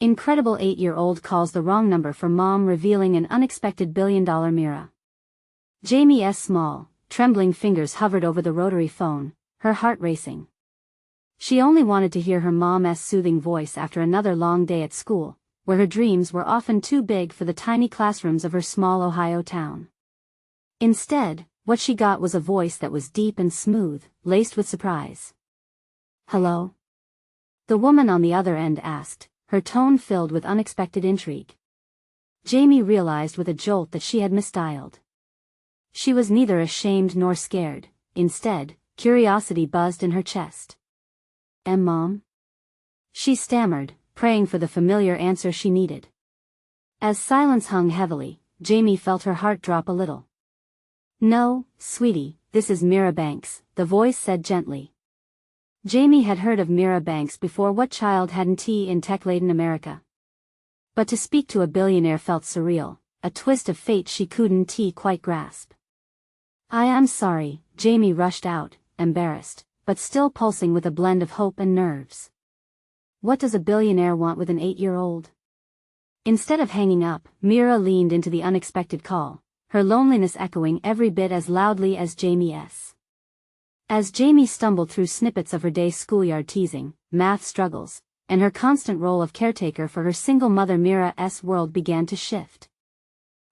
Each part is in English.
Incredible 8-year-old calls the wrong number for mom, revealing an unexpected billion-dollar Mira. Jamie's small, trembling fingers hovered over the rotary phone, her heart racing. She only wanted to hear her mom's soothing voice after another long day at school, where her dreams were often too big for the tiny classrooms of her small Ohio town. Instead, what she got was a voice that was deep and smooth, laced with surprise. "Hello?" the woman on the other end asked, her tone filled with unexpected intrigue. Jamie realized with a jolt that she had misdialed. She was neither ashamed nor scared. Instead, curiosity buzzed in her chest. Mom?" she stammered, praying for the familiar answer she needed. As silence hung heavily, Jamie felt her heart drop a little. "No, sweetie, this is Mira Banks," the voice said gently. Jamie had heard of Mira Banks before. What child hadn't in tech-laden America? But to speak to a billionaire felt surreal, a twist of fate she couldn't quite grasp. "I am sorry," Jamie rushed out, embarrassed, but still pulsing with a blend of hope and nerves. What does a billionaire want with an 8-year-old? Instead of hanging up, Mira leaned into the unexpected call, her loneliness echoing every bit as loudly as Jamie's. As Jamie stumbled through snippets of her day's schoolyard teasing, math struggles, and her constant role of caretaker for her single mother, Mira's world began to shift.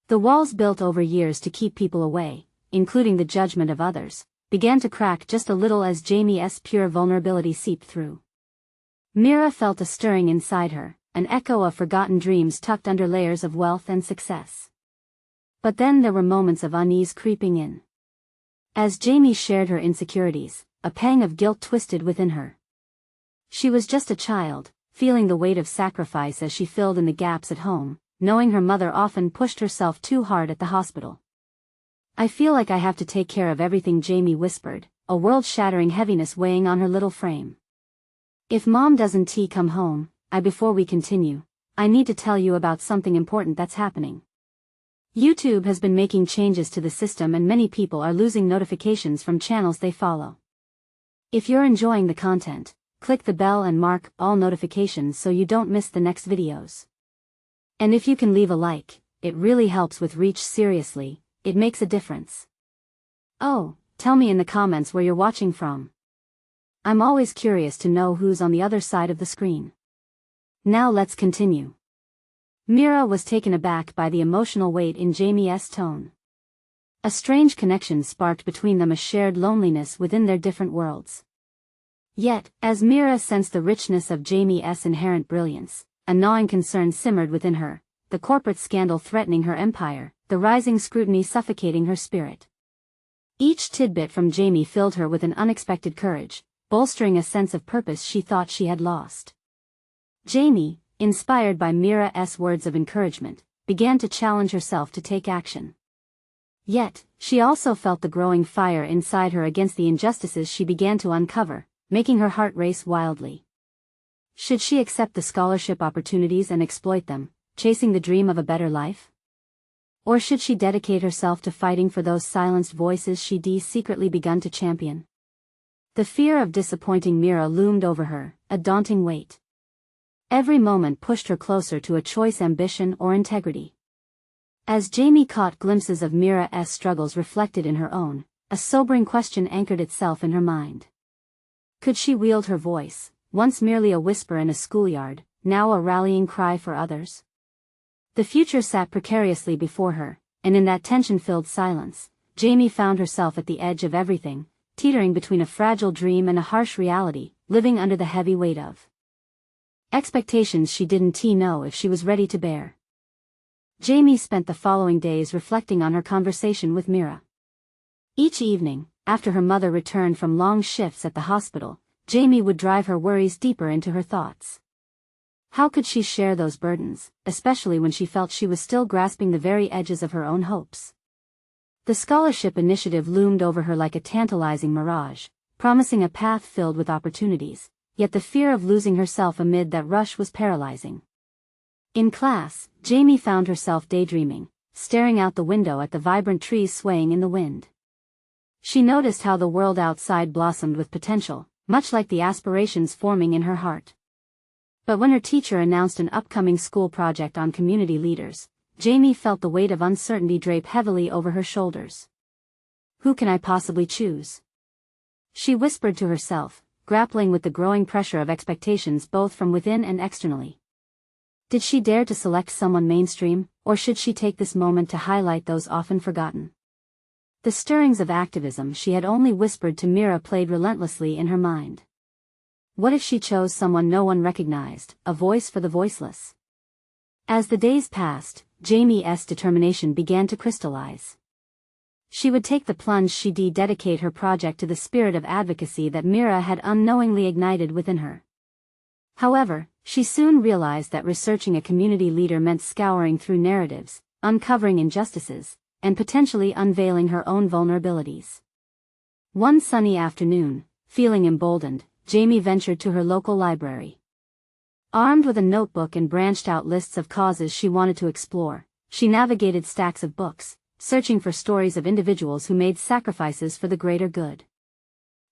The walls built over years to keep people away, including the judgment of others, began to crack just a little as Jamie's pure vulnerability seeped through. Mira felt a stirring inside her, an echo of forgotten dreams tucked under layers of wealth and success. But then there were moments of unease creeping in. As Jamie shared her insecurities, a pang of guilt twisted within her. She was just a child, feeling the weight of sacrifice as she filled in the gaps at home, knowing her mother often pushed herself too hard at the hospital. "I feel like I have to take care of everything," Jamie whispered, a world-shattering heaviness weighing on her little frame. "If Mom doesn't come home, before we continue, I need to tell you about something important that's happening. YouTube has been making changes to the system and many people are losing notifications from channels they follow. If you're enjoying the content, click the bell and mark all notifications so you don't miss the next videos. And if you can leave a like, it really helps with reach. Seriously, it makes a difference. Oh, tell me in the comments where you're watching from. I'm always curious to know who's on the other side of the screen. Now let's continue." Mira was taken aback by the emotional weight in Jamie's tone. A strange connection sparked between them, a shared loneliness within their different worlds. Yet, as Mira sensed the richness of Jamie's inherent brilliance, a gnawing concern simmered within her, the corporate scandal threatening her empire, the rising scrutiny suffocating her spirit. Each tidbit from Jamie filled her with an unexpected courage, bolstering a sense of purpose she thought she had lost. Jamie, inspired by Mira's words of encouragement, began to challenge herself to take action. Yet, she also felt the growing fire inside her against the injustices she began to uncover, making her heart race wildly. Should she accept the scholarship opportunities and exploit them, chasing the dream of a better life? Or should she dedicate herself to fighting for those silenced voices she'd secretly begun to champion? The fear of disappointing Mira loomed over her, a daunting weight. Every moment pushed her closer to a choice: ambition or integrity. As Jamie caught glimpses of Mira's struggles reflected in her own, a sobering question anchored itself in her mind. Could she wield her voice, once merely a whisper in a schoolyard, now a rallying cry for others? The future sat precariously before her, and in that tension-filled silence, Jamie found herself at the edge of everything, teetering between a fragile dream and a harsh reality, living under the heavy weight of expectations she didn't know if she was ready to bear. Jamie spent the following days reflecting on her conversation with Mira. Each evening, after her mother returned from long shifts at the hospital, Jamie would drive her worries deeper into her thoughts. How could she share those burdens, especially when she felt she was still grasping the very edges of her own hopes? The scholarship initiative loomed over her like a tantalizing mirage, promising a path filled with opportunities. Yet the fear of losing herself amid that rush was paralyzing. In class, Jamie found herself daydreaming, staring out the window at the vibrant trees swaying in the wind. She noticed how the world outside blossomed with potential, much like the aspirations forming in her heart. But when her teacher announced an upcoming school project on community leaders, Jamie felt the weight of uncertainty drape heavily over her shoulders. Who can I possibly choose? She whispered to herself, grappling with the growing pressure of expectations both from within and externally. Did she dare to select someone mainstream, or should she take this moment to highlight those often forgotten? The stirrings of activism she had only whispered to Mira played relentlessly in her mind. What if she chose someone no one recognized, a voice for the voiceless? As the days passed, Jamie's determination began to crystallize. She would take the plunge. She'd dedicate her project to the spirit of advocacy that Mira had unknowingly ignited within her. However, she soon realized that researching a community leader meant scouring through narratives, uncovering injustices, and potentially unveiling her own vulnerabilities. One sunny afternoon, feeling emboldened, Jamie ventured to her local library. Armed with a notebook and branched-out lists of causes she wanted to explore, she navigated stacks of books, searching for stories of individuals who made sacrifices for the greater good.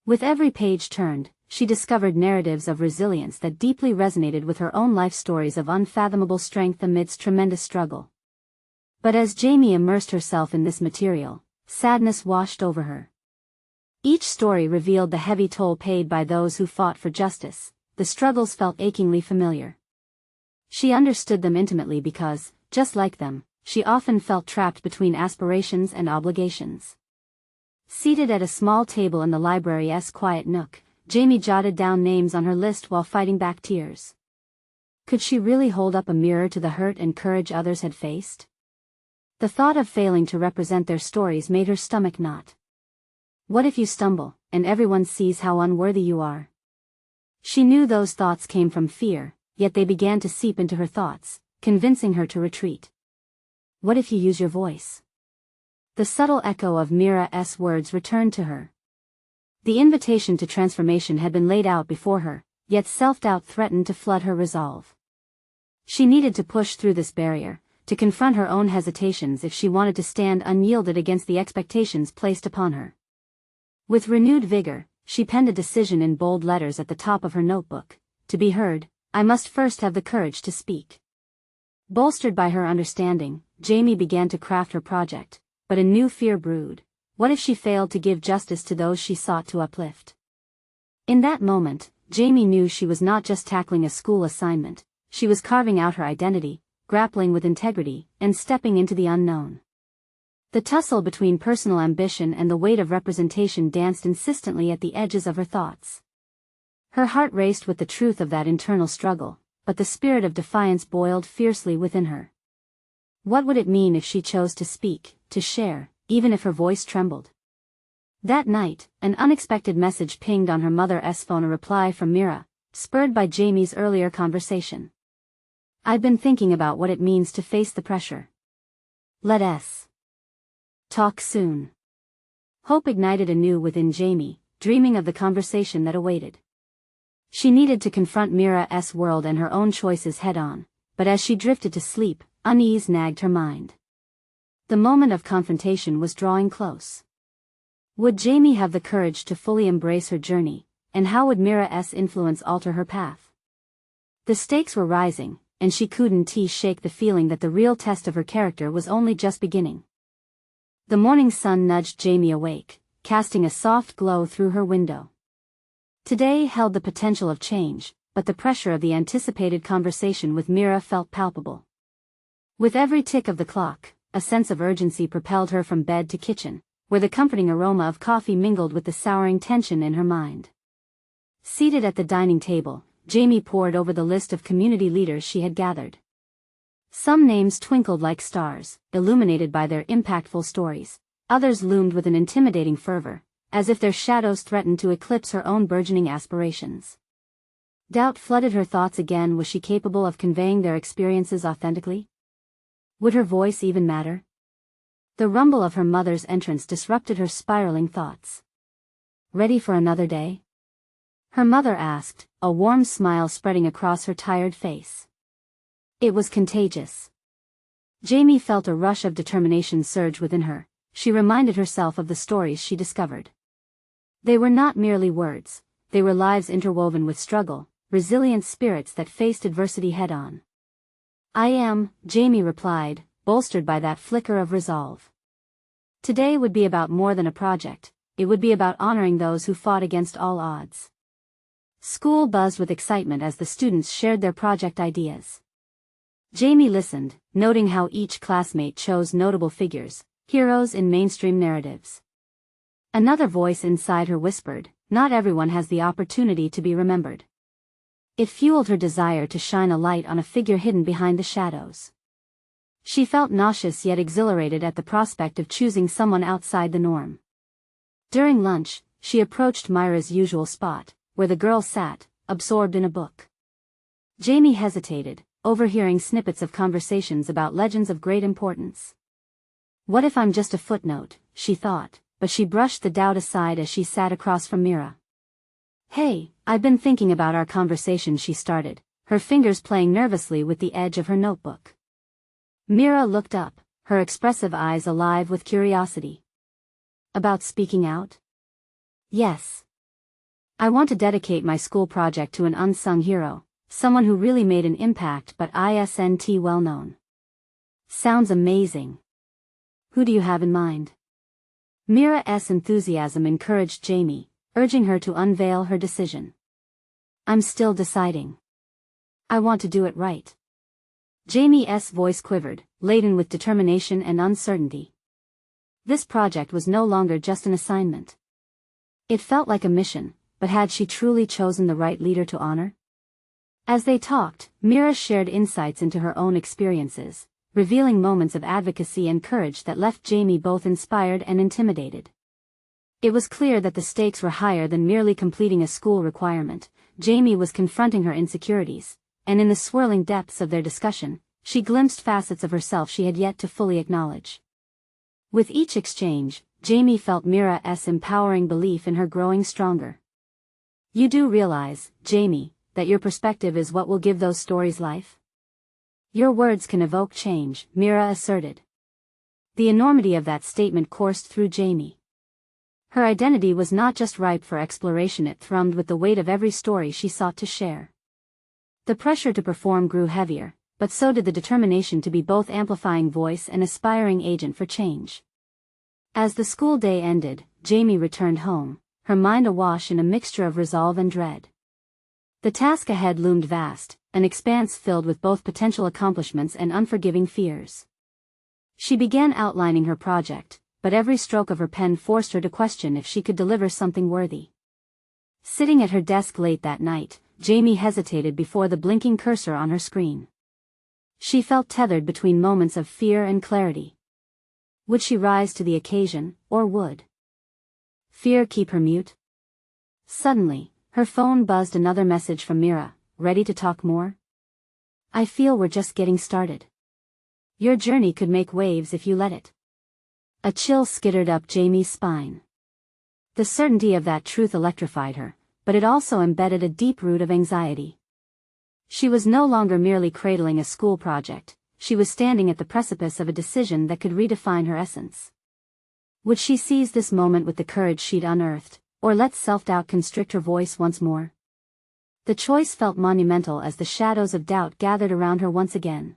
With every page turned, she discovered narratives of resilience that deeply resonated with her own life stories of unfathomable strength amidst tremendous struggle. But as Jamie immersed herself in this material, sadness washed over her. Each story revealed the heavy toll paid by those who fought for justice. The struggles felt achingly familiar. She understood them intimately because, just like them, she often felt trapped between aspirations and obligations. Seated at a small table in the library's quiet nook, Jamie jotted down names on her list while fighting back tears. Could she really hold up a mirror to the hurt and courage others had faced? The thought of failing to represent their stories made her stomach knot. What if you stumble, and everyone sees how unworthy you are? She knew those thoughts came from fear, yet they began to seep into her thoughts, convincing her to retreat. What if you use your voice? The subtle echo of Mira's words returned to her. The invitation to transformation had been laid out before her, yet self-doubt threatened to flood her resolve. She needed to push through this barrier, to confront her own hesitations if she wanted to stand unyielded against the expectations placed upon her. With renewed vigor, she penned a decision in bold letters at the top of her notebook. To be heard, I must first have the courage to speak. Bolstered by her understanding, Jamie began to craft her project, but a new fear brewed. What if she failed to give justice to those she sought to uplift? In that moment, Jamie knew she was not just tackling a school assignment, she was carving out her identity, grappling with integrity, and stepping into the unknown. The tussle between personal ambition and the weight of representation danced insistently at the edges of her thoughts. Her heart raced with the truth of that internal struggle, but the spirit of defiance boiled fiercely within her. What would it mean if she chose to speak, to share, even if her voice trembled? That night, an unexpected message pinged on her mother's phone, a reply from Mira, spurred by Jamie's earlier conversation. I've been thinking about what it means to face the pressure. Let's talk soon. Hope ignited anew within Jamie, dreaming of the conversation that awaited. She needed to confront Mira's world and her own choices head-on, but as she drifted to sleep, unease nagged her mind. The moment of confrontation was drawing close. Would Jamie have the courage to fully embrace her journey, and how would Mira's influence alter her path? The stakes were rising, and she couldn't shake the feeling that the real test of her character was only just beginning. The morning sun nudged Jamie awake, casting a soft glow through her window. Today held the potential of change, but the pressure of the anticipated conversation with Mira felt palpable. With every tick of the clock, a sense of urgency propelled her from bed to kitchen, where the comforting aroma of coffee mingled with the souring tension in her mind. Seated at the dining table, Jamie pored over the list of community leaders she had gathered. Some names twinkled like stars, illuminated by their impactful stories. Others loomed with an intimidating fervor, as if their shadows threatened to eclipse her own burgeoning aspirations. Doubt flooded her thoughts again. Was she capable of conveying their experiences authentically? Would her voice even matter? The rumble of her mother's entrance disrupted her spiraling thoughts. Ready for another day? Her mother asked, a warm smile spreading across her tired face. It was contagious. Jamie felt a rush of determination surge within her. She reminded herself of the stories she discovered. They were not merely words, they were lives interwoven with struggle, resilient spirits that faced adversity head-on. "I am," Jamie replied, bolstered by that flicker of resolve. Today would be about more than a project, it would be about honoring those who fought against all odds. School buzzed with excitement as the students shared their project ideas. Jamie listened, noting how each classmate chose notable figures, heroes in mainstream narratives. Another voice inside her whispered, "Not everyone has the opportunity to be remembered." It fueled her desire to shine a light on a figure hidden behind the shadows. She felt nauseous yet exhilarated at the prospect of choosing someone outside the norm. During lunch, she approached Mira's usual spot, where the girl sat, absorbed in a book. Jamie hesitated, overhearing snippets of conversations about legends of great importance. "What if I'm just a footnote," she thought, but she brushed the doubt aside as she sat across from Mira. "Hey, I've been thinking about our conversation," she started, her fingers playing nervously with the edge of her notebook. Mira looked up, her expressive eyes alive with curiosity. "About speaking out?" "Yes. I want to dedicate my school project to an unsung hero, someone who really made an impact but isn't well known." "Sounds amazing. Who do you have in mind?" Mira's enthusiasm encouraged Jamie, urging her to unveil her decision. "I'm still deciding. I want to do it right." Jamie's voice quivered, laden with determination and uncertainty. This project was no longer just an assignment. It felt like a mission, but had she truly chosen the right leader to honor? As they talked, Mira shared insights into her own experiences, revealing moments of advocacy and courage that left Jamie both inspired and intimidated. It was clear that the stakes were higher than merely completing a school requirement. Jamie was confronting her insecurities, and in the swirling depths of their discussion, she glimpsed facets of herself she had yet to fully acknowledge. With each exchange, Jamie felt Mira's empowering belief in her growing stronger. "You do realize, Jamie, that your perspective is what will give those stories life? Your words can evoke change," Mira asserted. The enormity of that statement coursed through Jamie. Her identity was not just ripe for exploration, it thrummed with the weight of every story she sought to share. The pressure to perform grew heavier, but so did the determination to be both amplifying voice and aspiring agent for change. As the school day ended, Jamie returned home, her mind awash in a mixture of resolve and dread. The task ahead loomed vast, an expanse filled with both potential accomplishments and unforgiving fears. She began outlining her project, but every stroke of her pen forced her to question if she could deliver something worthy. Sitting at her desk late that night, Jamie hesitated before the blinking cursor on her screen. She felt tethered between moments of fear and clarity. Would she rise to the occasion, or would fear keep her mute? Suddenly, her phone buzzed another message from Mira. "Ready to talk more? I feel we're just getting started. Your journey could make waves if you let it." A chill skittered up Jamie's spine. The certainty of that truth electrified her, but it also embedded a deep root of anxiety. She was no longer merely cradling a school project, she was standing at the precipice of a decision that could redefine her essence. Would she seize this moment with the courage she'd unearthed, or let self-doubt constrict her voice once more? The choice felt monumental as the shadows of doubt gathered around her once again.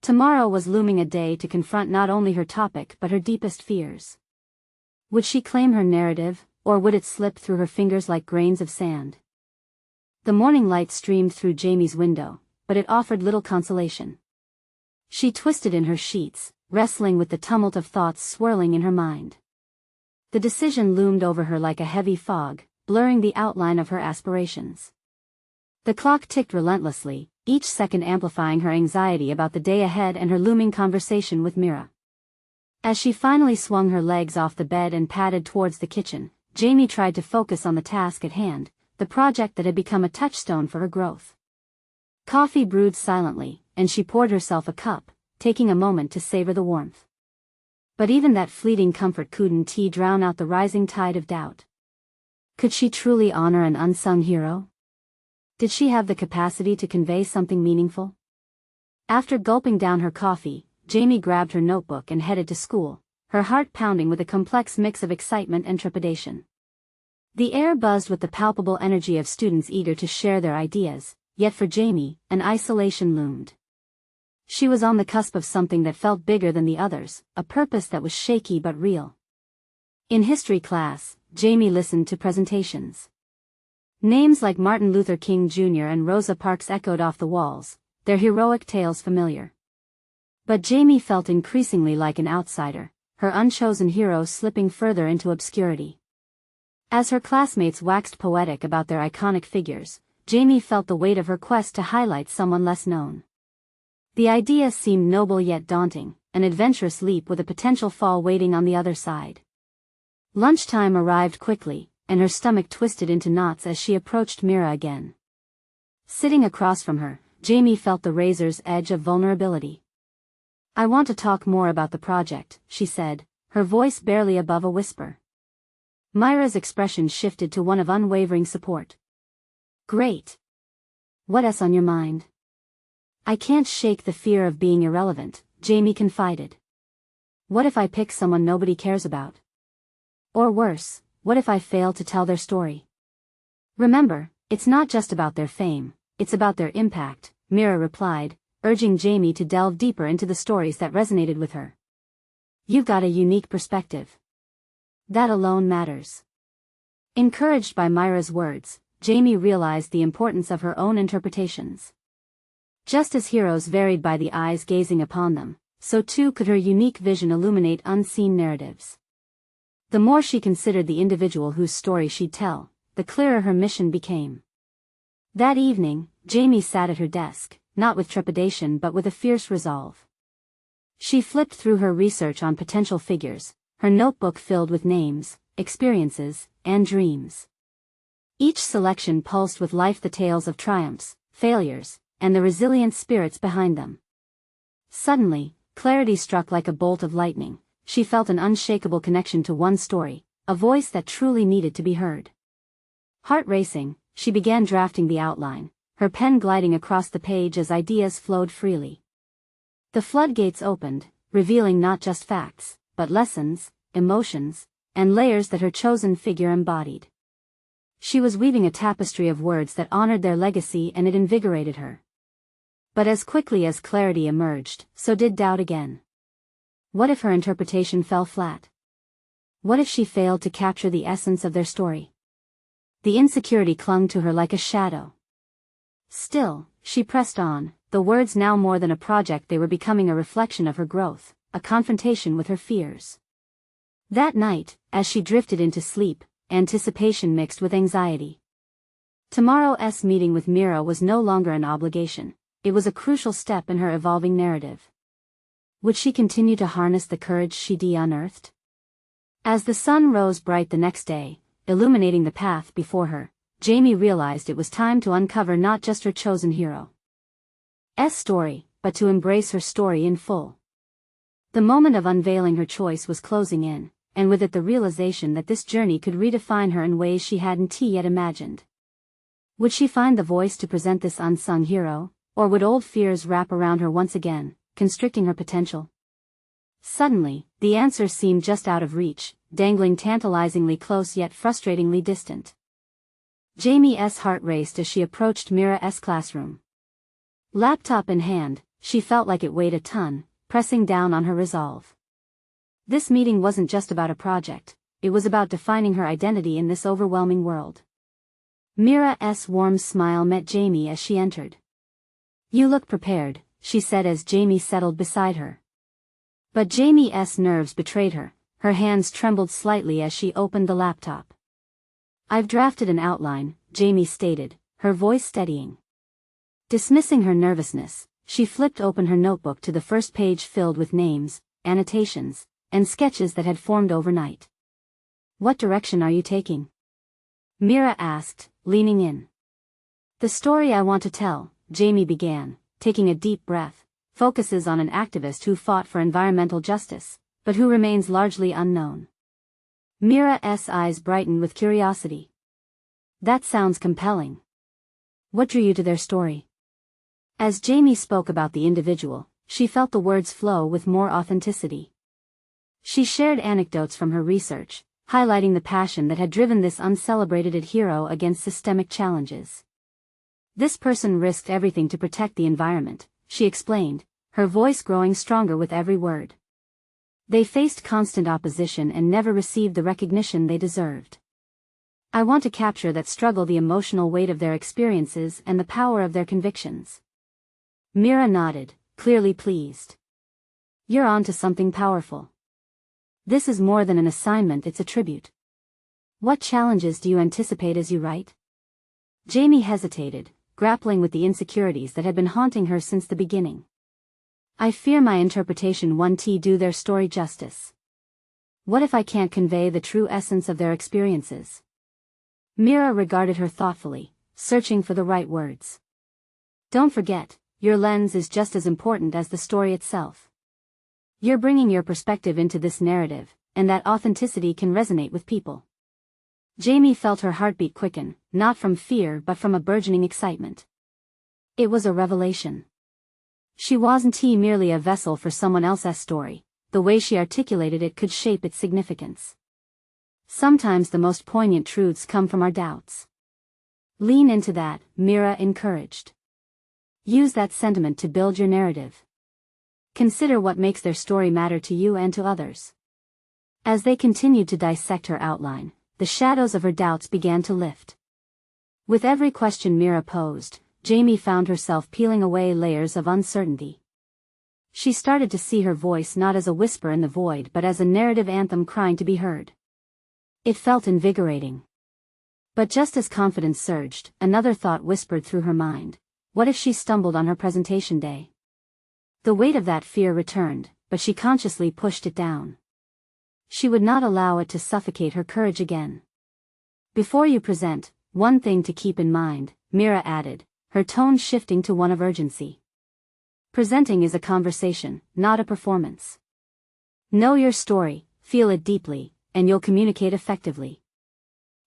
Tomorrow was looming, a day to confront not only her topic but her deepest fears. Would she claim her narrative, or would it slip through her fingers like grains of sand? The morning light streamed through Jamie's window, but it offered little consolation. She twisted in her sheets, wrestling with the tumult of thoughts swirling in her mind. The decision loomed over her like a heavy fog, blurring the outline of her aspirations. The clock ticked relentlessly, each second amplifying her anxiety about the day ahead and her looming conversation with Mira. As she finally swung her legs off the bed and padded towards the kitchen, Jamie tried to focus on the task at hand, the project that had become a touchstone for her growth. Coffee brewed silently, and she poured herself a cup, taking a moment to savor the warmth. But even that fleeting comfort couldn't drown out the rising tide of doubt. Could she truly honor an unsung hero? Did she have the capacity to convey something meaningful? After gulping down her coffee, Jamie grabbed her notebook and headed to school, her heart pounding with a complex mix of excitement and trepidation. The air buzzed with the palpable energy of students eager to share their ideas, yet for Jamie, an isolation loomed. She was on the cusp of something that felt bigger than the others, a purpose that was shaky but real. In history class, Jamie listened to presentations. Names like Martin Luther King Jr. and Rosa Parks echoed off the walls, their heroic tales familiar. But Jamie felt increasingly like an outsider, her unchosen hero slipping further into obscurity. As her classmates waxed poetic about their iconic figures, Jamie felt the weight of her quest to highlight someone less known. The idea seemed noble yet daunting, an adventurous leap with a potential fall waiting on the other side. Lunchtime arrived quickly, and her stomach twisted into knots as she approached Mira again. Sitting across from her, Jamie felt the razor's edge of vulnerability. "I want to talk more about the project," she said, her voice barely above a whisper. Mira's expression shifted to one of unwavering support. "Great. What's on your mind?" "I can't shake the fear of being irrelevant," Jamie confided. "What if I pick someone nobody cares about? Or worse, what if I fail to tell their story?" "Remember, it's not just about their fame, it's about their impact," Mira replied, urging Jamie to delve deeper into the stories that resonated with her. "You've got a unique perspective. That alone matters." Encouraged by Mira's words, Jamie realized the importance of her own interpretations. Just as heroes varied by the eyes gazing upon them, so too could her unique vision illuminate unseen narratives. The more she considered the individual whose story she'd tell, the clearer her mission became. That evening, Jamie sat at her desk, not with trepidation but with a fierce resolve. She flipped through her research on potential figures, her notebook filled with names, experiences, and dreams. Each selection pulsed with life, the tales of triumphs, failures, and the resilient spirits behind them. Suddenly, clarity struck like a bolt of lightning. She felt an unshakable connection to one story, a voice that truly needed to be heard. Heart racing, she began drafting the outline, her pen gliding across the page as ideas flowed freely. The floodgates opened, revealing not just facts, but lessons, emotions, and layers that her chosen figure embodied. She was weaving a tapestry of words that honored their legacy, and it invigorated her. But as quickly as clarity emerged, so did doubt again. What if her interpretation fell flat? What if she failed to capture the essence of their story? The insecurity clung to her like a shadow. Still, she pressed on, the words now more than a project, they were becoming a reflection of her growth, a confrontation with her fears. That night, as she drifted into sleep, anticipation mixed with anxiety. Tomorrow's meeting with Mira was no longer an obligation, it was a crucial step in her evolving narrative. Would she continue to harness the courage she'd unearthed? As the sun rose bright the next day, illuminating the path before her, Jamie realized it was time to uncover not just her chosen hero's story, but to embrace her story in full. The moment of unveiling her choice was closing in, and with it the realization that this journey could redefine her in ways she hadn't yet imagined. Would she find the voice to present this unsung hero, or would old fears wrap around her once again, constricting her potential? Suddenly, the answer seemed just out of reach, dangling tantalizingly close yet frustratingly distant. Jamie's heart raced as she approached Mira's classroom. Laptop in hand, she felt like it weighed a ton, pressing down on her resolve. This meeting wasn't just about a project, it was about defining her identity in this overwhelming world. Mira's warm smile met Jamie as she entered. "You look prepared," she said as Jamie settled beside her. But Jamie's nerves betrayed her, her hands trembled slightly as she opened the laptop. "I've drafted an outline," Jamie stated, her voice steadying. Dismissing her nervousness, she flipped open her notebook to the first page filled with names, annotations, and sketches that had formed overnight. "What direction are you taking?" Mira asked, leaning in. "The story I want to tell," Jamie began, taking a deep breath, "focuses on an activist who fought for environmental justice, but who remains largely unknown." Mira's eyes brightened with curiosity. "That sounds compelling. What drew you to their story?" As Jamie spoke about the individual, she felt the words flow with more authenticity. She shared anecdotes from her research, highlighting the passion that had driven this uncelebrated hero against systemic challenges. This person risked everything to protect the environment, she explained, her voice growing stronger with every word. They faced constant opposition and never received the recognition they deserved. I want to capture that struggle, the emotional weight of their experiences and the power of their convictions. Mira nodded, clearly pleased. You're on to something powerful. This is more than an assignment, it's a tribute. What challenges do you anticipate as you write? Jamie hesitated, grappling with the insecurities that had been haunting her since the beginning. I fear my interpretation won't do their story justice. What if I can't convey the true essence of their experiences? Mira regarded her thoughtfully, searching for the right words. Don't forget, your lens is just as important as the story itself. You're bringing your perspective into this narrative, and that authenticity can resonate with people. Jamie felt her heartbeat quicken, not from fear but from a burgeoning excitement. It was a revelation. She wasn't merely a vessel for someone else's story, the way she articulated it could shape its significance. Sometimes the most poignant truths come from our doubts. Lean into that, Mira encouraged. Use that sentiment to build your narrative. Consider what makes their story matter to you and to others. As they continued to dissect her outline, the shadows of her doubts began to lift. With every question Mira posed, Jamie found herself peeling away layers of uncertainty. She started to see her voice not as a whisper in the void but as a narrative anthem crying to be heard. It felt invigorating. But just as confidence surged, another thought whispered through her mind. What if she stumbled on her presentation day? The weight of that fear returned, but she consciously pushed it down. She would not allow it to suffocate her courage again. Before you present, one thing to keep in mind, Mira added, her tone shifting to one of urgency. Presenting is a conversation, not a performance. Know your story, feel it deeply, and you'll communicate effectively.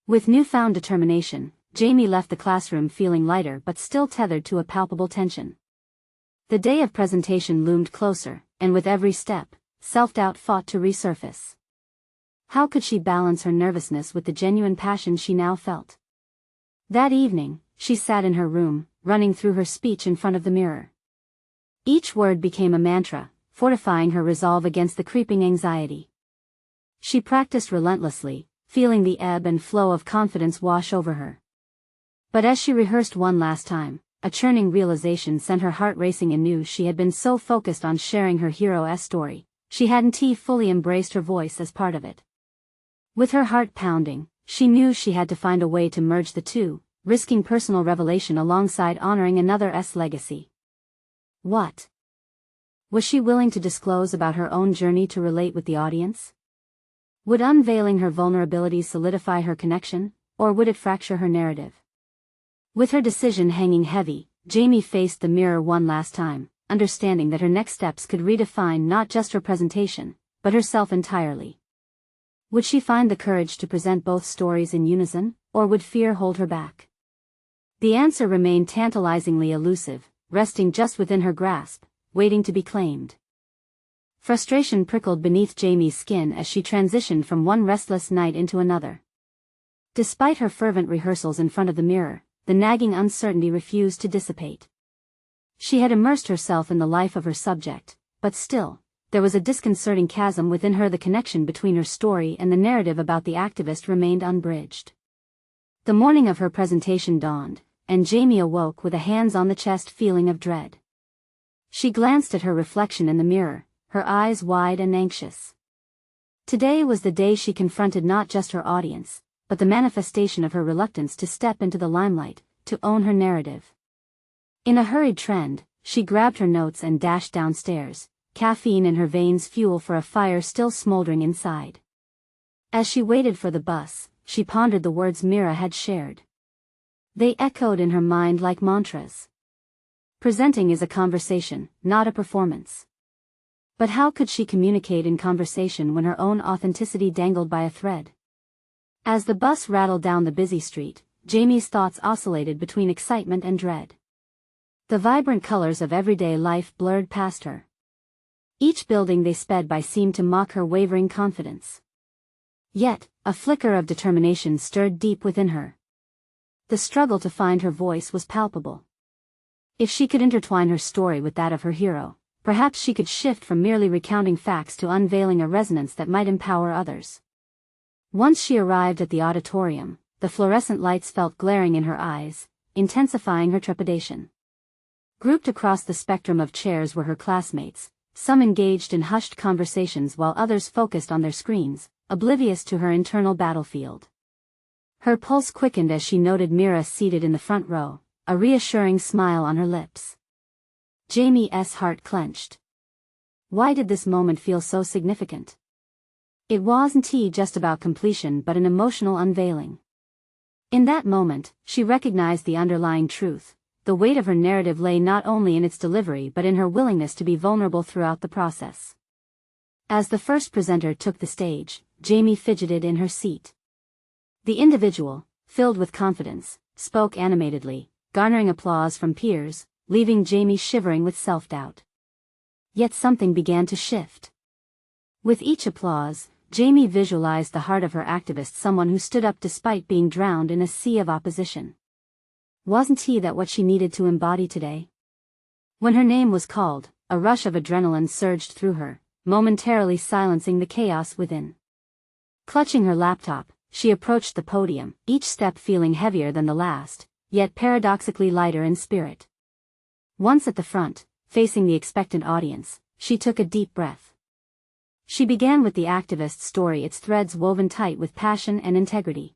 With newfound determination, Jamie left the classroom feeling lighter but still tethered to a palpable tension. The day of presentation loomed closer, and with every step, self-doubt fought to resurface. How could she balance her nervousness with the genuine passion she now felt? That evening, she sat in her room, running through her speech in front of the mirror. Each word became a mantra, fortifying her resolve against the creeping anxiety. She practiced relentlessly, feeling the ebb and flow of confidence wash over her. But as she rehearsed one last time, a churning realization sent her heart racing anew. She had been so focused on sharing her hero's story, she hadn't fully embraced her voice as part of it. With her heart pounding, she knew she had to find a way to merge the two, risking personal revelation alongside honoring another's legacy. What was she willing to disclose about her own journey to relate with the audience? Would unveiling her vulnerabilities solidify her connection, or would it fracture her narrative? With her decision hanging heavy, Jamie faced the mirror one last time, understanding that her next steps could redefine not just her presentation, but herself entirely. Would she find the courage to present both stories in unison, or would fear hold her back? The answer remained tantalizingly elusive, resting just within her grasp, waiting to be claimed. Frustration prickled beneath Jamie's skin as she transitioned from one restless night into another. Despite her fervent rehearsals in front of the mirror, the nagging uncertainty refused to dissipate. She had immersed herself in the life of her subject, but still, there was a disconcerting chasm within her. The connection between her story and the narrative about the activist remained unbridged. The morning of her presentation dawned, and Jamie awoke with a hands-on-the-chest feeling of dread. She glanced at her reflection in the mirror, her eyes wide and anxious. Today was the day she confronted not just her audience, but the manifestation of her reluctance to step into the limelight, to own her narrative. In a hurried trend, she grabbed her notes and dashed downstairs, caffeine in her veins fuel for a fire still smoldering inside. As she waited for the bus, she pondered the words Mira had shared. They echoed in her mind like mantras. Presenting is a conversation, not a performance. But how could she communicate in conversation when her own authenticity dangled by a thread? As the bus rattled down the busy street, Jamie's thoughts oscillated between excitement and dread. The vibrant colors of everyday life blurred past her. Each building they sped by seemed to mock her wavering confidence. Yet, a flicker of determination stirred deep within her. The struggle to find her voice was palpable. If she could intertwine her story with that of her hero, perhaps she could shift from merely recounting facts to unveiling a resonance that might empower others. Once she arrived at the auditorium, the fluorescent lights felt glaring in her eyes, intensifying her trepidation. Grouped across the spectrum of chairs were her classmates, some engaged in hushed conversations while others focused on their screens, oblivious to her internal battlefield. Her pulse quickened as she noted Mira seated in the front row, a reassuring smile on her lips. Jamie's heart clenched. Why did this moment feel so significant? It wasn't just about completion but an emotional unveiling. In that moment, she recognized the underlying truth. The weight of her narrative lay not only in its delivery but in her willingness to be vulnerable throughout the process. As the first presenter took the stage, Jamie fidgeted in her seat. The individual, filled with confidence, spoke animatedly, garnering applause from peers, leaving Jamie shivering with self-doubt. Yet something began to shift. With each applause, Jamie visualized the heart of her activist, someone who stood up despite being drowned in a sea of opposition. Wasn't that what she needed to embody today? When her name was called, a rush of adrenaline surged through her, momentarily silencing the chaos within. Clutching her laptop, she approached the podium, each step feeling heavier than the last, yet paradoxically lighter in spirit. Once at the front, facing the expectant audience, she took a deep breath. She began with the activist's story, its threads woven tight with passion and integrity.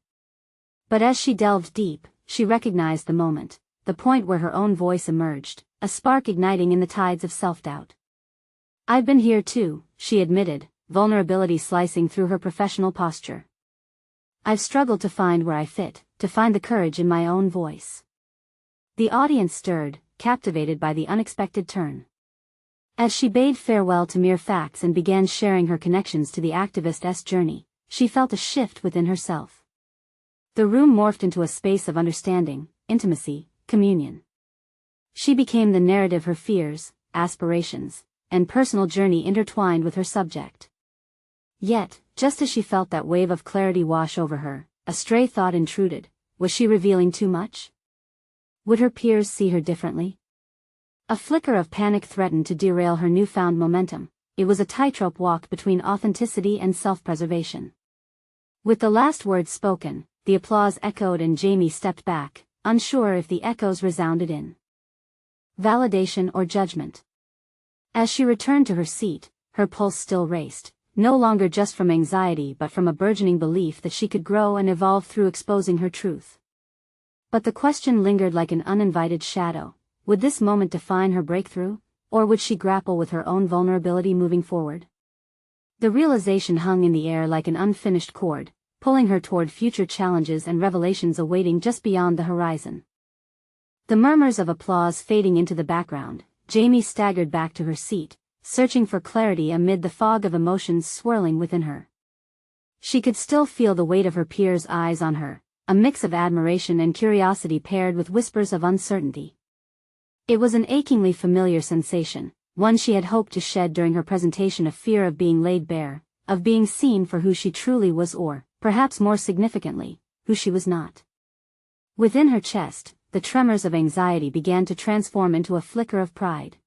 But as she delved deep, she recognized the moment, the point where her own voice emerged, a spark igniting in the tides of self-doubt. "I've been here too," she admitted, vulnerability slicing through her professional posture. "I've struggled to find where I fit, to find the courage in my own voice." The audience stirred, captivated by the unexpected turn. As she bade farewell to mere facts and began sharing her connections to the activist's journey, she felt a shift within herself. The room morphed into a space of understanding, intimacy, communion. She became the narrative her fears, aspirations, and personal journey intertwined with her subject. Yet, just as she felt that wave of clarity wash over her, a stray thought intruded. Was she revealing too much? Would her peers see her differently? A flicker of panic threatened to derail her newfound momentum. It was a tightrope walk between authenticity and self-preservation. With the last words spoken, the applause echoed and Jamie stepped back, unsure if the echoes resounded in validation or judgment. As she returned to her seat, her pulse still raced, no longer just from anxiety but from a burgeoning belief that she could grow and evolve through exposing her truth. But the question lingered like an uninvited shadow. Would this moment define her breakthrough, or would she grapple with her own vulnerability moving forward? The realization hung in the air like an unfinished chord, pulling her toward future challenges and revelations awaiting just beyond the horizon. The murmurs of applause fading into the background, Jamie staggered back to her seat, searching for clarity amid the fog of emotions swirling within her. She could still feel the weight of her peers' eyes on her, a mix of admiration and curiosity paired with whispers of uncertainty. It was an achingly familiar sensation, one she had hoped to shed during her presentation, a fear of being laid bare, of being seen for who she truly was or, perhaps more significantly, who she was not. Within her chest, the tremors of anxiety began to transform into a flicker of pride.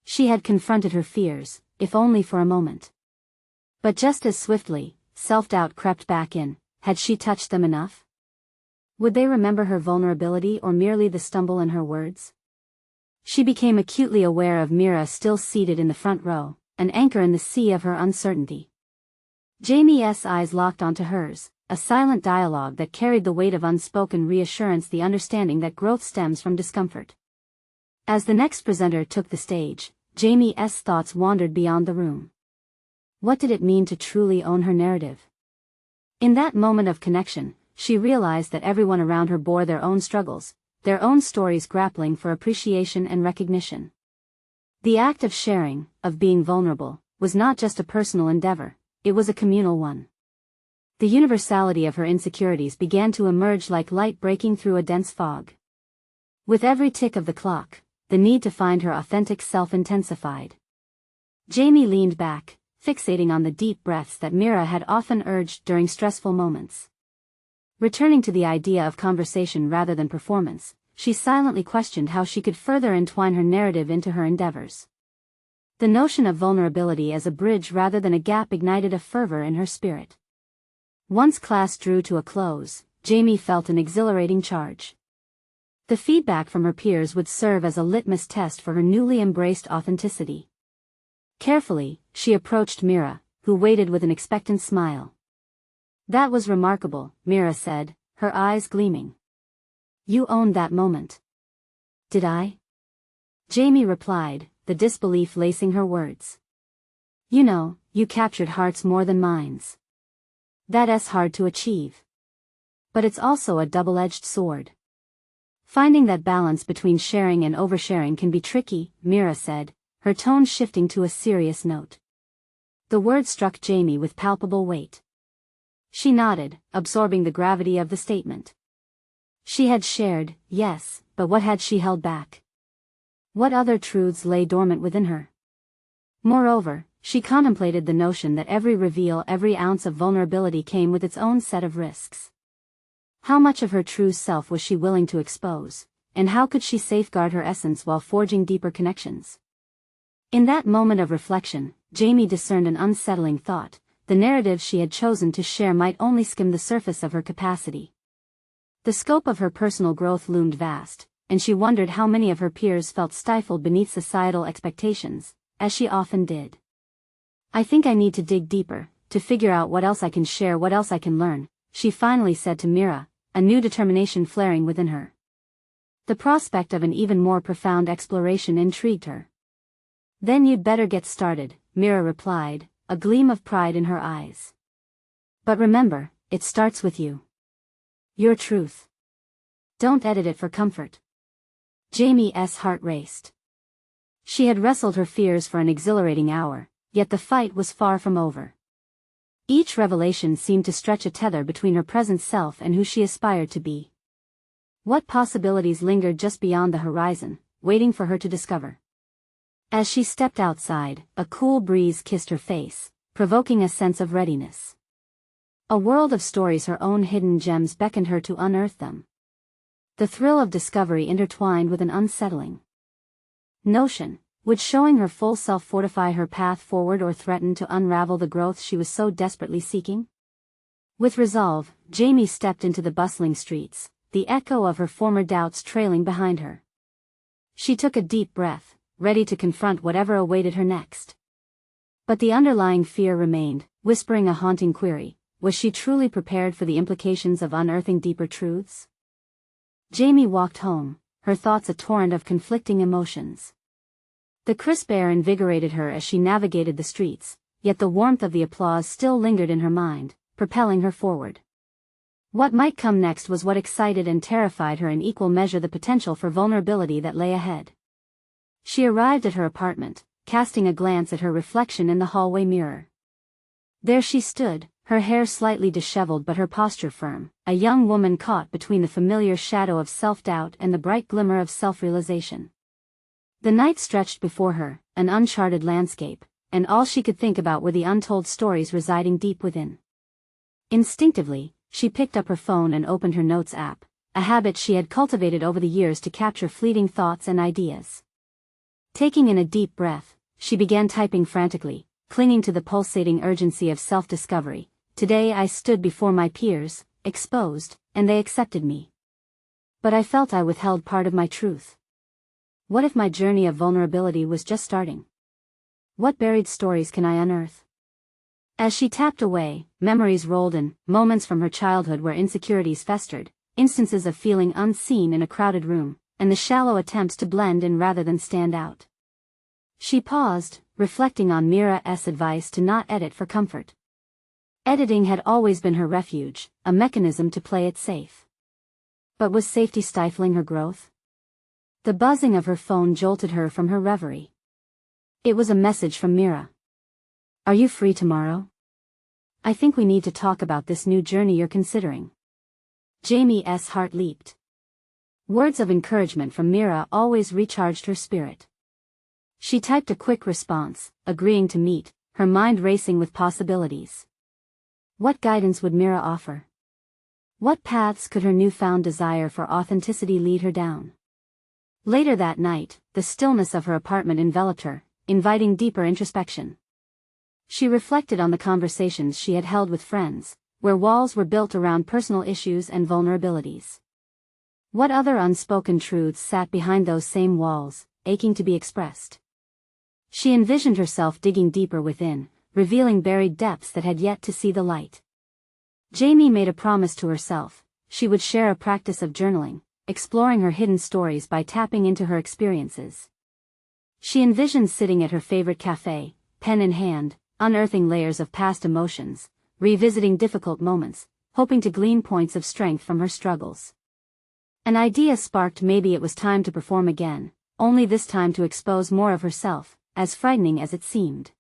She had confronted her fears, if only for a moment. But just as swiftly, self-doubt crept back in. Had she touched them enough? Would they remember her vulnerability or merely the stumble in her words? She became acutely aware of Mira still seated in the front row, an anchor in the sea of her uncertainty. Jamie's eyes locked onto hers, a silent dialogue that carried the weight of unspoken reassurance, the understanding that growth stems from discomfort. As the next presenter took the stage, Jamie's thoughts wandered beyond the room. What did it mean to truly own her narrative? In that moment of connection, she realized that everyone around her bore their own struggles, their own stories grappling for appreciation and recognition. The act of sharing, of being vulnerable, was not just a personal endeavor, it was a communal one. The universality of her insecurities began to emerge like light breaking through a dense fog. With every tick of the clock, the need to find her authentic self intensified. Jamie leaned back, fixating on the deep breaths that Mira had often urged during stressful moments. Returning to the idea of conversation rather than performance, she silently questioned how she could further entwine her narrative into her endeavors. The notion of vulnerability as a bridge rather than a gap ignited a fervor in her spirit. Once class drew to a close, Jamie felt an exhilarating charge. The feedback from her peers would serve as a litmus test for her newly embraced authenticity. Carefully, she approached Mira, who waited with an expectant smile. "That was remarkable," Mira said, her eyes gleaming. "You owned that moment." "Did I?" Jamie replied, the disbelief lacing her words. "You know, you captured hearts more than minds. That's hard to achieve. But it's also a double-edged sword. Finding that balance between sharing and oversharing can be tricky," Mira said, her tone shifting to a serious note. The word struck Jamie with palpable weight. She nodded, absorbing the gravity of the statement. She had shared, yes, but what had she held back? What other truths lay dormant within her? Moreover, she contemplated the notion that every reveal, every ounce of vulnerability came with its own set of risks. How much of her true self was she willing to expose, and how could she safeguard her essence while forging deeper connections? In that moment of reflection, Jamie discerned an unsettling thought: the narrative she had chosen to share might only skim the surface of her capacity. The scope of her personal growth loomed vast, and she wondered how many of her peers felt stifled beneath societal expectations, as she often did. "I think I need to dig deeper, to figure out what else I can share, what else I can learn," she finally said to Mira, a new determination flaring within her. The prospect of an even more profound exploration intrigued her. "Then you'd better get started," Mira replied, a gleam of pride in her eyes. "But remember, it starts with you. Your truth. Don't edit it for comfort." Jamie's heart raced. She had wrestled her fears for an exhilarating hour, yet the fight was far from over. Each revelation seemed to stretch a tether between her present self and who she aspired to be. What possibilities lingered just beyond the horizon, waiting for her to discover? As she stepped outside, a cool breeze kissed her face, provoking a sense of readiness. A world of stories, her own hidden gems, beckoned her to unearth them. The thrill of discovery intertwined with an unsettling notion: would showing her full self fortify her path forward or threaten to unravel the growth she was so desperately seeking? With resolve, Jamie stepped into the bustling streets, the echo of her former doubts trailing behind her. She took a deep breath, ready to confront whatever awaited her next. But the underlying fear remained, whispering a haunting query: was she truly prepared for the implications of unearthing deeper truths? Jamie walked home, her thoughts a torrent of conflicting emotions. The crisp air invigorated her as she navigated the streets, yet the warmth of the applause still lingered in her mind, propelling her forward. What might come next was what excited and terrified her in equal measure: the potential for vulnerability that lay ahead. She arrived at her apartment, casting a glance at her reflection in the hallway mirror. There she stood, her hair slightly disheveled but her posture firm, a young woman caught between the familiar shadow of self-doubt and the bright glimmer of self-realization. The night stretched before her, an uncharted landscape, and all she could think about were the untold stories residing deep within. Instinctively, she picked up her phone and opened her notes app, a habit she had cultivated over the years to capture fleeting thoughts and ideas. Taking in a deep breath, she began typing frantically, clinging to the pulsating urgency of self-discovery. "Today I stood before my peers, exposed, and they accepted me. But I felt I withheld part of my truth. What if my journey of vulnerability was just starting? What buried stories can I unearth?" As she tapped away, memories rolled in, moments from her childhood where insecurities festered, instances of feeling unseen in a crowded room, and the shallow attempts to blend in rather than stand out. She paused, reflecting on Mira's advice to not edit for comfort. Editing had always been her refuge, a mechanism to play it safe. But was safety stifling her growth? The buzzing of her phone jolted her from her reverie. It was a message from Mira. "Are you free tomorrow? I think we need to talk about this new journey you're considering." Jamie's heart leaped. Words of encouragement from Mira always recharged her spirit. She typed a quick response, agreeing to meet, her mind racing with possibilities. What guidance would Mira offer? What paths could her newfound desire for authenticity lead her down? Later that night, the stillness of her apartment enveloped her, inviting deeper introspection. She reflected on the conversations she had held with friends, where walls were built around personal issues and vulnerabilities. What other unspoken truths sat behind those same walls, aching to be expressed? She envisioned herself digging deeper within, revealing buried depths that had yet to see the light. Jamie made a promise to herself: she would share a practice of journaling, exploring her hidden stories by tapping into her experiences. She envisioned sitting at her favorite cafe, pen in hand, unearthing layers of past emotions, revisiting difficult moments, hoping to glean points of strength from her struggles. An idea sparked: maybe it was time to perform again, only this time to expose more of herself, as frightening as it seemed.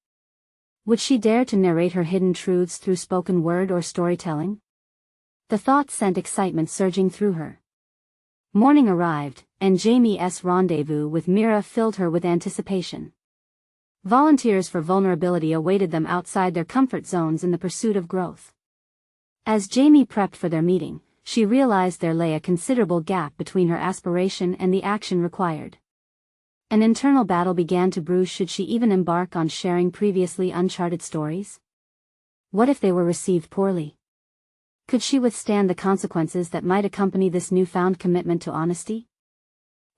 Would she dare to narrate her hidden truths through spoken word or storytelling? The thought sent excitement surging through her. Morning arrived, and Jamie's rendezvous with Mira filled her with anticipation. Volunteers for vulnerability awaited them outside their comfort zones in the pursuit of growth. As Jamie prepped for their meeting, she realized there lay a considerable gap between her aspiration and the action required. An internal battle began to brew. Should she even embark on sharing previously uncharted stories? What if they were received poorly? Could she withstand the consequences that might accompany this newfound commitment to honesty?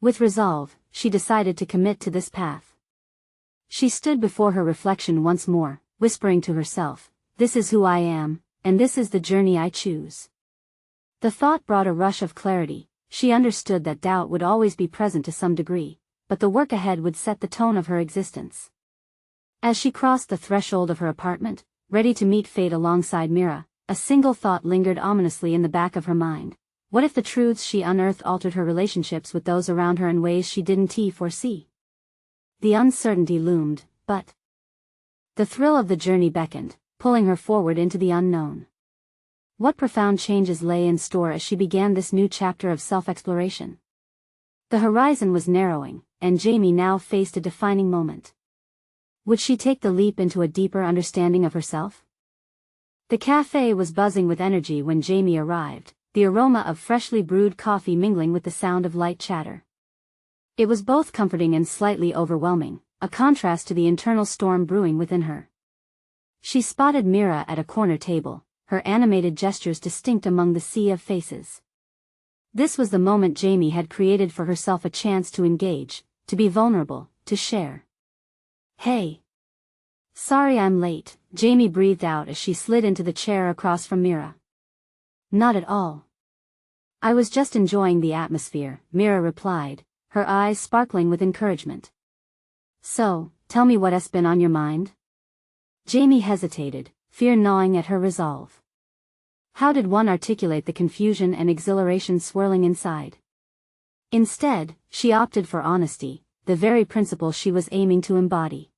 With resolve, she decided to commit to this path. She stood before her reflection once more, whispering to herself, "This is who I am, and this is the journey I choose." The thought brought a rush of clarity. She understood that doubt would always be present to some degree, but the work ahead would set the tone of her existence. As she crossed the threshold of her apartment, ready to meet fate alongside Mira, a single thought lingered ominously in the back of her mind. What if the truths she unearthed altered her relationships with those around her in ways she didn't foresee? The uncertainty loomed, but the thrill of the journey beckoned, pulling her forward into the unknown. What profound changes lay in store as she began this new chapter of self-exploration? The horizon was narrowing, and Jamie now faced a defining moment. Would she take the leap into a deeper understanding of herself? The cafe was buzzing with energy when Jamie arrived, the aroma of freshly brewed coffee mingling with the sound of light chatter. It was both comforting and slightly overwhelming, a contrast to the internal storm brewing within her. She spotted Mira at a corner table, her animated gestures distinct among the sea of faces. This was the moment Jamie had created for herself, a chance to engage, to be vulnerable, to share. "Hey. Sorry I'm late," Jamie breathed out as she slid into the chair across from Mira. "Not at all. I was just enjoying the atmosphere," Mira replied, her eyes sparkling with encouragement. "So, tell me what's been on your mind?" Jamie hesitated, fear gnawing at her resolve. How did one articulate the confusion and exhilaration swirling inside? Instead, she opted for honesty, the very principle she was aiming to embody.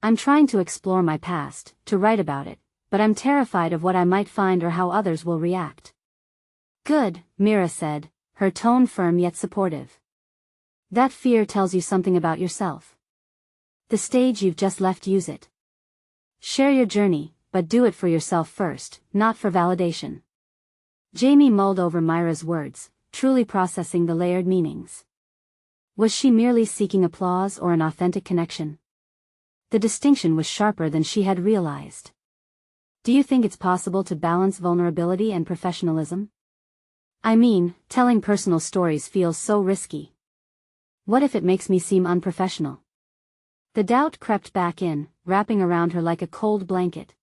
"I'm trying to explore my past, to write about it, but I'm terrified of what I might find or how others will react." "Good," Mira said, her tone firm yet supportive. "That fear tells you something about yourself. The stage you've just left, use it. Share your journey, but do it for yourself first, not for validation." Jamie mulled over Mira's words, truly processing the layered meanings. Was she merely seeking applause or an authentic connection? The distinction was sharper than she had realized. "Do you think it's possible to balance vulnerability and professionalism? I mean, telling personal stories feels so risky. What if it makes me seem unprofessional?" The doubt crept back in, wrapping around her like a cold blanket.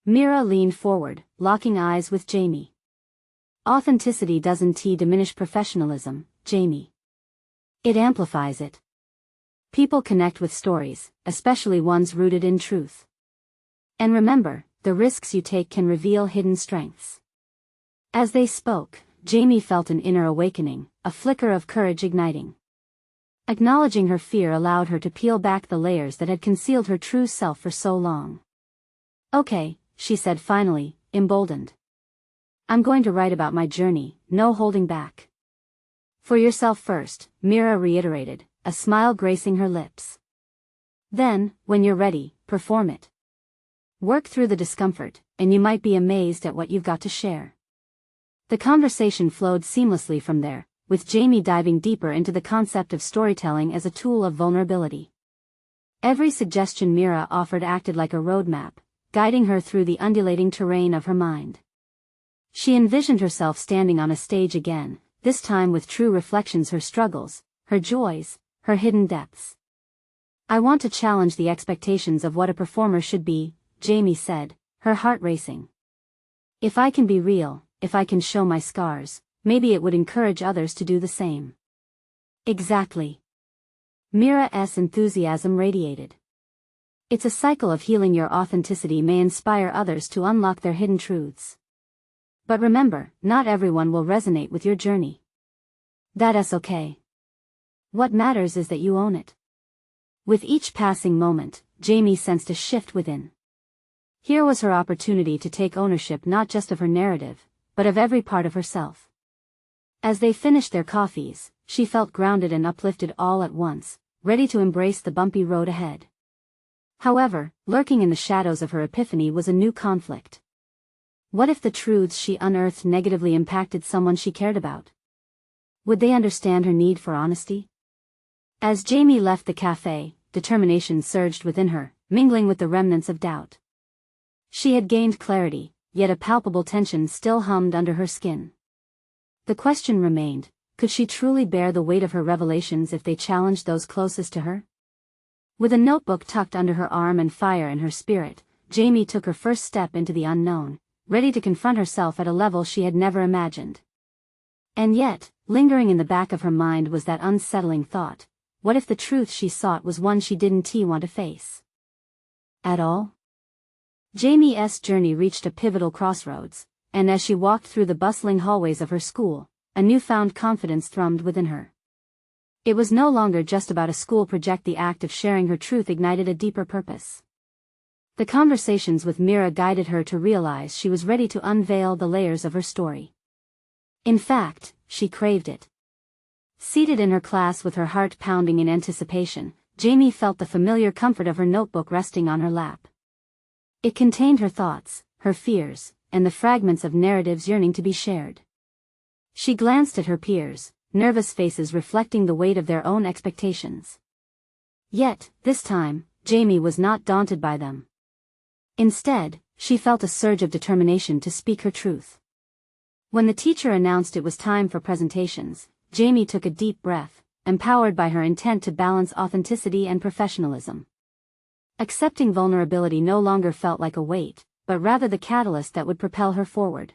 Mira leaned forward, locking eyes with Jamie. "Authenticity doesn't diminish professionalism, Jamie. It amplifies it. People connect with stories, especially ones rooted in truth. And remember, the risks you take can reveal hidden strengths." As they spoke, Jamie felt an inner awakening, a flicker of courage igniting. Acknowledging her fear allowed her to peel back the layers that had concealed her true self for so long. "Okay," she said finally, emboldened. "I'm going to write about my journey, no holding back." "For yourself first," Mira reiterated, a smile gracing her lips. "Then, when you're ready, perform it. Work through the discomfort, and you might be amazed at what you've got to share. The conversation flowed seamlessly from there, with Jamie diving deeper into the concept of storytelling as a tool of vulnerability. Every suggestion Mira offered acted like a roadmap, guiding her through the undulating terrain of her mind. She envisioned herself standing on a stage again, this time with true reflections, her struggles, her joys, her hidden depths. "I want to challenge the expectations of what a performer should be," Jamie said, her heart racing. "If I can be real, if I can show my scars, maybe it would encourage others to do the same." Exactly. Mira's enthusiasm radiated. It's a cycle of healing. Your authenticity may inspire others to unlock their hidden truths. But remember, not everyone will resonate with your journey. That's okay. What matters is that you own it. With each passing moment, Jamie sensed a shift within. Here was her opportunity to take ownership not just of her narrative, but of every part of herself. As they finished their coffees, she felt grounded and uplifted all at once, ready to embrace the bumpy road ahead. However, lurking in the shadows of her epiphany was a new conflict. What if the truths she unearthed negatively impacted someone she cared about? Would they understand her need for honesty? As Jamie left the cafe, determination surged within her, mingling with the remnants of doubt. She had gained clarity, yet a palpable tension still hummed under her skin. The question remained, could she truly bear the weight of her revelations if they challenged those closest to her? With a notebook tucked under her arm and fire in her spirit, Jamie took her first step into the unknown, ready to confront herself at a level she had never imagined. And yet, lingering in the back of her mind was that unsettling thought: what if the truth she sought was one she didn't want to face at all? Jamie's journey reached a pivotal crossroads, and as she walked through the bustling hallways of her school, a newfound confidence thrummed within her. It was no longer just about a school project. The act of sharing her truth ignited a deeper purpose. The conversations with Mira guided her to realize she was ready to unveil the layers of her story. In fact, she craved it. Seated in her class with her heart pounding in anticipation, Jamie felt the familiar comfort of her notebook resting on her lap. It contained her thoughts, her fears, and the fragments of narratives yearning to be shared. She glanced at her peers, nervous faces reflecting the weight of their own expectations. Yet, this time, Jamie was not daunted by them. Instead, she felt a surge of determination to speak her truth. When the teacher announced it was time for presentations, Jamie took a deep breath, empowered by her intent to balance authenticity and professionalism. Accepting vulnerability no longer felt like a weight, but rather the catalyst that would propel her forward.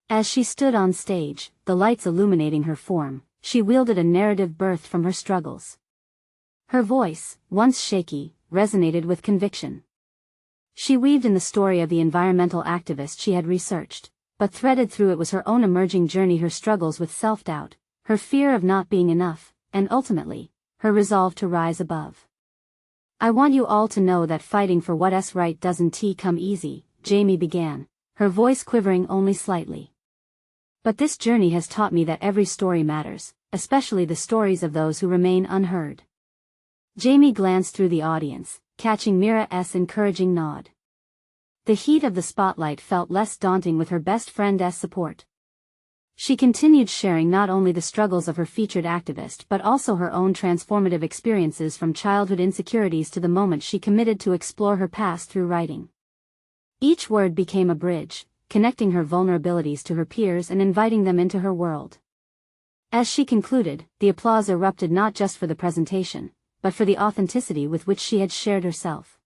As she stood on stage, the lights illuminating her form, she wielded a narrative birthed from her struggles. Her voice, once shaky, resonated with conviction. She weaved in the story of the environmental activist she had researched, but threaded through it was her own emerging journey, her struggles with self-doubt, her fear of not being enough, and ultimately, her resolve to rise above. "I want you all to know that fighting for what's right doesn't come easy," Jamie began, her voice quivering only slightly. "But this journey has taught me that every story matters, especially the stories of those who remain unheard." Jamie glanced through the audience, catching Mira's encouraging nod. The heat of the spotlight felt less daunting with her best friend's support. She continued sharing not only the struggles of her featured activist but also her own transformative experiences, from childhood insecurities to the moment she committed to explore her past through writing. Each word became a bridge, connecting her vulnerabilities to her peers and inviting them into her world. As she concluded, the applause erupted, not just for the presentation, but for the authenticity with which she had shared herself.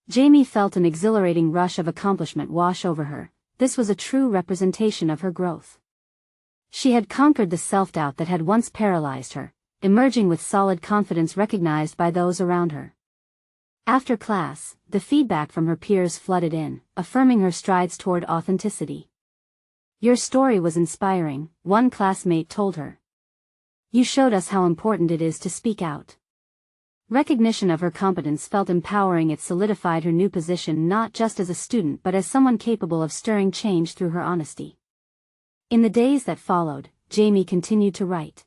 Jamie felt an exhilarating rush of accomplishment wash over her. This was a true representation of her growth. She had conquered the self-doubt that had once paralyzed her, emerging with solid confidence recognized by those around her. After class, the feedback from her peers flooded in, affirming her strides toward authenticity. "Your story was inspiring," one classmate told her. "You showed us how important it is to speak out." Recognition of her competence felt empowering. It solidified her new position not just as a student but as someone capable of stirring change through her honesty. In the days that followed, Jamie continued to write.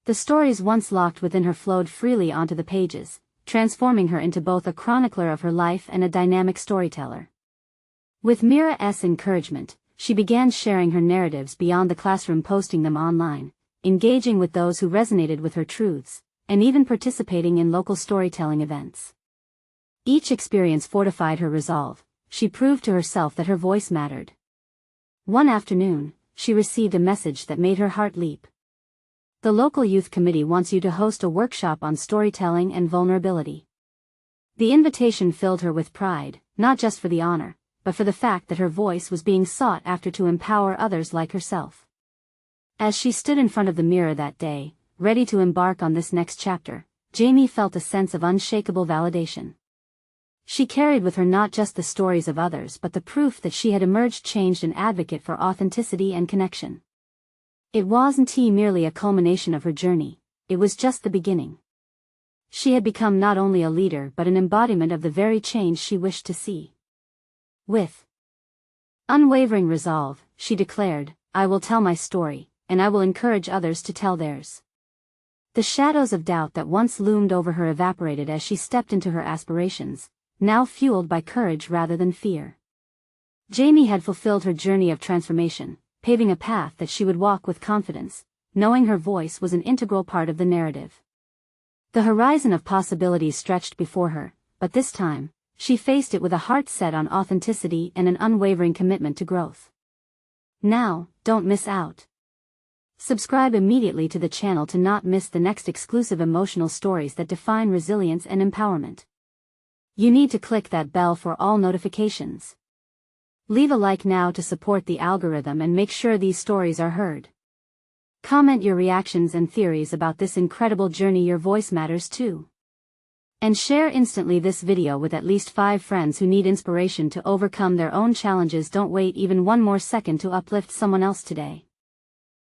The stories once locked within her flowed freely onto the pages, transforming her into both a chronicler of her life and a dynamic storyteller. With Mira's encouragement, she began sharing her narratives beyond the classroom, posting them online, engaging with those who resonated with her truths, and even participating in local storytelling events. Each experience fortified her resolve. She proved to herself that her voice mattered. One afternoon, she received a message that made her heart leap. The local youth committee wants you to host a workshop on storytelling and vulnerability. The invitation filled her with pride, not just for the honor, but for the fact that her voice was being sought after to empower others like herself. As she stood in front of the mirror that day, ready to embark on this next chapter, Jamie felt a sense of unshakable validation. She carried with her not just the stories of others but the proof that she had emerged changed, an advocate for authenticity and connection. It wasn't merely a culmination of her journey, it was just the beginning. She had become not only a leader but an embodiment of the very change she wished to see. With unwavering resolve, she declared, "I will tell my story, and I will encourage others to tell theirs." The shadows of doubt that once loomed over her evaporated as she stepped into her aspirations, now fueled by courage rather than fear. Jamie had fulfilled her journey of transformation, paving a path that she would walk with confidence, knowing her voice was an integral part of the narrative. The horizon of possibilities stretched before her, but this time, she faced it with a heart set on authenticity and an unwavering commitment to growth. Now, don't miss out. Subscribe immediately to the channel to not miss the next exclusive emotional stories that define resilience and empowerment. You need to click that bell for all notifications. Leave a like now to support the algorithm and make sure these stories are heard. Comment your reactions and theories about this incredible journey. Your voice matters too. And share instantly this video with at least 5 friends who need inspiration to overcome their own challenges. Don't wait even one more second to uplift someone else today.